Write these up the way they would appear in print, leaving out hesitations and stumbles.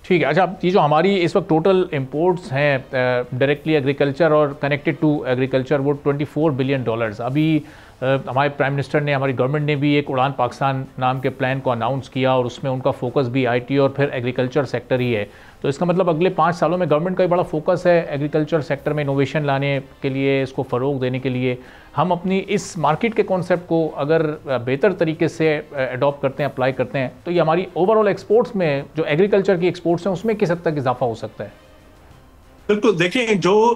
ٹھیک ہے. اچھا, یہ جو ہماری اس وقت ٹوٹل امپورٹس ہیں ڈائریکٹلی ایگریکلچر اور کنیکٹڈ ٹو ایگریکلچر وہ $24 بلین. ابھی ہمارے پرائم منسٹر نے, ہماری گورنمنٹ نے بھی ایک اڑان پاکستان نام کے پلان کو اناؤنس کیا, اور اس میں ان کا فوکس بھی آئی ٹی اور پھر ایگریکلچر سیکٹر ہی ہے. تو اس کا مطلب اگلے 5 سالوں میں گورنمنٹ کا بھی بڑا فوکس ہے ایگریکلچر سیکٹر میں انوویشن لانے کے لیے, اس کو فروغ دینے کے لیے. ہم اپنی اس مارکیٹ کے کانسیپٹ کو اگر بہتر طریقے سے اڈاپٹ کرتے ہیں, اپلائی کرتے ہیں, تو یہ ہماری اوور آل ایکسپورٹس میں جو ایگریکلچر کی ایکسپورٹس ہیں اس میں کس حد تک اضافہ ہو سکتا ہے؟ بالکل. دیکھیں, جو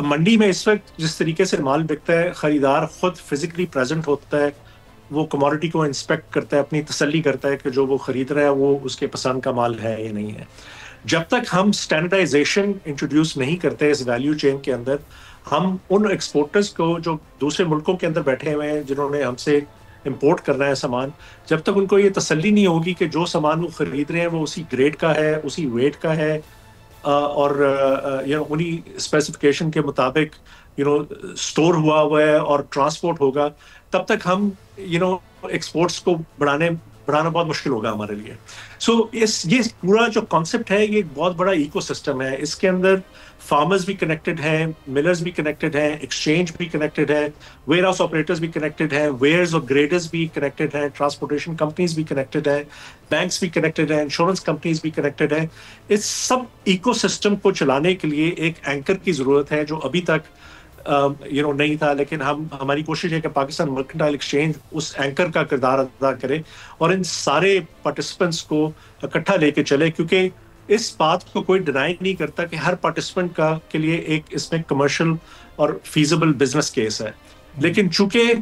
منڈی میں اس وقت جس طریقے سے مال بکتا ہے, خریدار خود فزیکلی پریزنٹ ہوتا ہے, وہ کموڈٹی کو انسپیکٹ کرتا ہے, اپنی تسلی کرتا ہے کہ جو وہ خرید رہا ہے وہ اس کے پسند کا مال ہے یا نہیں ہے. جب تک ہم اسٹینڈرڈائزیشن انٹروڈیوس نہیں کرتے اس ویلیو چین کے اندر, ہم ان ایکسپورٹرز کو جو دوسرے ملکوں کے اندر بیٹھے ہوئے ہیں جنہوں نے ہم سے امپورٹ کرنا ہے سامان, جب تک ان کو یہ تسلی نہیں ہوگی کہ جو سامان وہ خرید رہے ہیں وہ اسی گریڈ کا ہے, اسی ویٹ کا ہے, اور انہی اسپیسیفکیشن کے مطابق اسٹور ہوا ہے اور ٹرانسپورٹ ہوگا, تب تک ہم ایکسپورٹس کو بڑھانا بہت مشکل ہوگا ہمارے لیے. سو یہ پورا جو کانسیپٹ ہے یہ ایک بہت بڑا ایکو سسٹم ہے. اس کے اندر فارمرز بھی کنیکٹڈ ہیں, ملرز بھی کنیکٹڈ ہیں, ایکسچینج بھی کنیکٹڈ ہے, ویئر ہاؤس آپریٹرز بھی کنیکٹڈ ہیں, ویئرز اور گریڈرز بھی کنیکٹڈ ہیں, ٹرانسپورٹیشن کمپنیز بھی کنیکٹڈ ہیں, بینکس بھی کنیکٹڈ ہیں, انشورنس کمپنیز بھی کنیکٹڈ ہیں. اس سب ایکو سسٹم کو چلانے کے لیے ایک اینکر کی ضرورت ہے جو ابھی تک نہیں تھا, لیکن ہماری کوشش ہے کہ پاکستان مرکنٹائل ایکسچینج اس اینکر کا کردار ادا کرے اور ان سارے پارٹیسپینٹس کو اکٹھا لے کے چلے, کیونکہ اس بات کو کوئی ڈینائی نہیں کرتا کہ ہر پارٹیسپینٹ کے لیے ایک اس میں کمرشل اور فیزیبل بزنس کیس ہے. لیکن چونکہ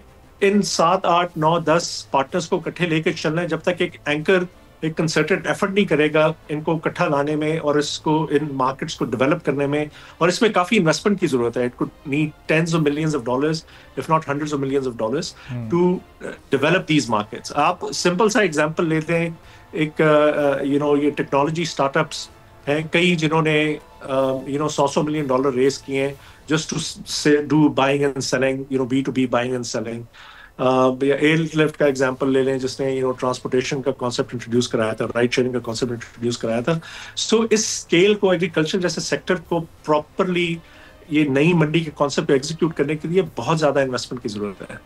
ان 7, 8, 9, 10 پارٹنرز کو اکٹھے لے کے چلنا ہے, جب تک ایک اینکر ایک کنسرٹڈ ایفرٹ نہیں کرے گا ان کو اکٹھا لانے میں اور اس کو ان مارکیٹس کو ڈیولپ کرنے میں, اور اس میں کافی انویسٹمنٹ کی ضرورت ہے. It could need $10s of millions if not $100s of millions to develop these markets. آپ سمپل سا ایگزامپل لیتے ہیں, ایک یہ ٹیکنالوجی اسٹارٹ اپس ہیں کئی جنہوں نے $100 million ریز کیے ہیں just to do buying and selling, B2B buying and selling. Air lift کا ایگزامپل لے لیں جس نے ٹرانسپورٹیشن کا کانسیپٹ انٹروڈیوس کرایا تھا, رائڈ شیئرنگ کا کانسیپٹ انٹروڈیوس کرایا تھا. سو اس اسکیل کو ایگریکلچر جیسے سیکٹر کو پراپرلی یہ نئی منڈی کے کانسیپٹ کو ایگزیکیوٹ کرنے کے لیے بہت زیادہ انویسٹمنٹ کی ضرورت ہے.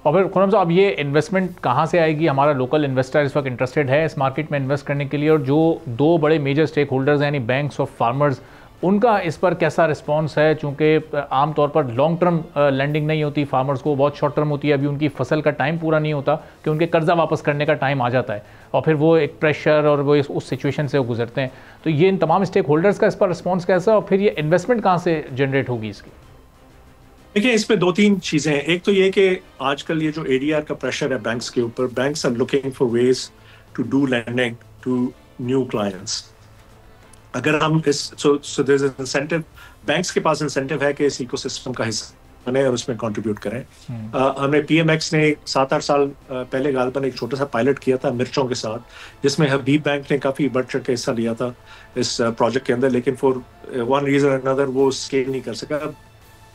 اور پھر خرم صاحب, یہ انویسٹمنٹ کہاں سے آئے گی؟ ہمارا لوکل انویسٹر اس وقت انٹرسٹیڈ ہے اس مارکیٹ میں انویسٹ کرنے کے لیے, اور جو 2 بڑے میجر اسٹیک ہولڈرز ہیں یعنی بینکس اور فارمرز, ان کا اس پر کیسا رسپانس ہے؟ چونکہ عام طور پر لانگ ٹرم لینڈنگ نہیں ہوتی فارمرز کو, بہت شارٹ ٹرم ہوتی ہے. ابھی ان کی فصل کا ٹائم پورا نہیں ہوتا کہ ان کے قرضہ واپس کرنے کا ٹائم آ جاتا ہے, اور پھر وہ ایک پریشر اور وہ اس سچویشن سے وہ گزرتے ہیں. تو یہ ان تمام اسٹیک ہولڈرز کا اس پر رسپانس کیسا, اور پھر یہ انویسٹمنٹ کہاں سے جنریٹ ہوگی اس کی؟ دیکھیں, اس میں 2-3 چیزیں ہیں. ایک تو یہ کہ آج کل یہ جو ADR کا پریشر ہے بینکس کے اوپر, banks are looking for ways to do lending to new clients. اگر ہم انسینٹو, بینکس کے پاس انسینٹو ہے کہ اس ایکو سسٹم کا حصہ بنے اور اس میں کنٹریبیوٹ کریں. ہم نے PMX نے 7-8 سال پہلے غالباً ایک چھوٹا سا پائلٹ کیا تھا مرچوں کے ساتھ, جس میں حبیب بینک نے کافی بڑھ چڑھ کے حصہ لیا تھا اس پروجیکٹ کے اندر, لیکن فار ون ریزن اور انادر وہ اسکیل نہیں کر سکا,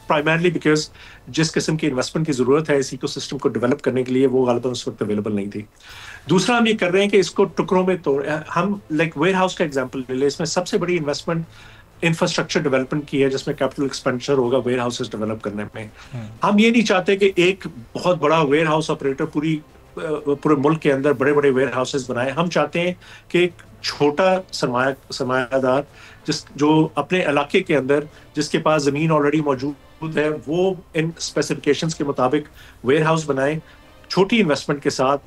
پرائمرلی بیکاز جس قسم کی انویسٹمنٹ کی ضرورت ہے اس ایکو سسٹم کو ڈیولپ کرنے کے لیے وہ غالباً اس وقت اویلیبل نہیں تھی. دوسرا ہم یہ کر رہے ہیں کہ اس کو ٹکڑوں میں توڑ, ہم لائک ویئر ہاؤس کا ایگزامپل لے لیں, اس میں سب سے بڑی انویسٹمنٹ انفراسٹرکچر ڈیولپمنٹ کی ہے جس میں کیپٹل ایکسپینڈیچر ہوگا ویئر ہاؤسز ڈیولپ کرنے میں. ہم یہ نہیں چاہتے کہ ایک بہت بڑا ویئر ہاؤس آپریٹر پورے ملک کے اندر بڑے بڑے ویئر ہاؤسز بنائے. ہم چاہتے ہیں کہ ایک چھوٹا سرمایہ دار جو اپنے علاقے کے اندر جس کے پاس زمین آلریڈی موجود ہے وہ ان اسپیسیفکیشنز کے مطابق ویئر ہاؤس بنائے چھوٹی انویسٹمنٹ کے ساتھ,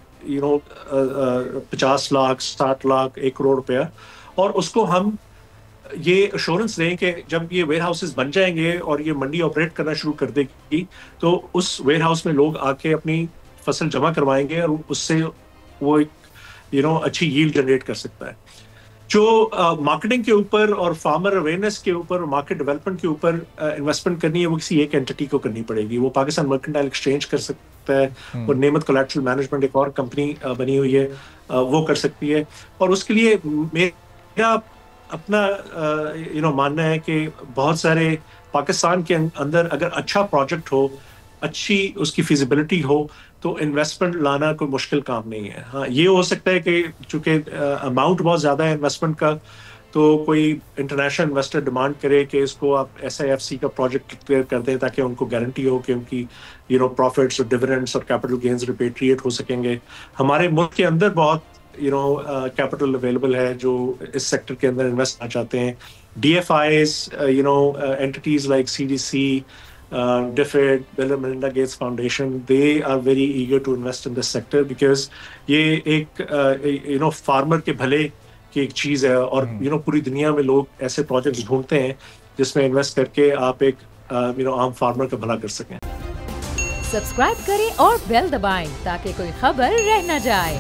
50 لاکھ 60 لاکھ 1 کروڑ روپیہ, اور اس کو ہم یہ ایشورنس دیں کہ جب یہ ویئر ہاؤسز بن جائیں گے اور یہ منڈی آپریٹ کرنا شروع کر دے گی تو اس ویئر ہاؤس میں لوگ آ کے اپنی فصل جمع کروائیں گے اور اس سے وہ ایک اچھی ییلڈ جنریٹ کر سکتا ہے. جو مارکیٹنگ کے اوپر اور فارمر اویئرنیس کے اوپر اور مارکیٹ ڈیولپمنٹ کے اوپر انویسٹمنٹ کرنی ہے وہ کسی ایک اینٹی کو کرنی پڑے گی. وہ پاکستان مرکنٹائل ایکسچینج کر سکتا ہے, اور نعمت کولیٹرل مینجمنٹ ایک اور کمپنی بنی ہوئی ہے وہ کر سکتی ہے. اور اس کے لیے میرا اپنا ماننا ہے کہ بہت سارے پاکستان کے اندر اگر اچھا پروجیکٹ ہو, اچھی اس کی فیزیبلٹی ہو تو انویسٹمنٹ لانا کوئی مشکل کام نہیں ہے. ہاں یہ ہو سکتا ہے کہ چونکہ اماؤنٹ بہت زیادہ ہے انویسٹمنٹ کا تو کوئی انٹرنیشنل انویسٹر ڈیمانڈ کرے کہ اس کو آپ SIFC کا پروجیکٹ کلیئر کر دیں تاکہ ان کو گارنٹی ہو کہ ان کی پروفٹس اور ڈیویڈنڈس اور کیپٹل گینز ریپیٹریٹ ہو سکیں گے. ہمارے ملک کے اندر بہت کیپٹل اویلیبل ہے جو اس سیکٹر کے اندر انویسٹ کرنا چاہتے ہیں. DFIs, entities like CDC, DFID, Bill and Melinda Gates Foundation, they are very eager to invest in this sector because یہ ایک فارمر کے بھلے کی ایک چیز ہے, اور پوری دنیا میں لوگ ایسے پروجیکٹ ڈھونڈتے ہیں جس میں انویسٹ کر کے آپ ایک عام فارمر کا بھلا کر سکیں. سبسکرائب کریں اور بیل دبائیں تاکہ کوئی خبر رہ نہ جائے.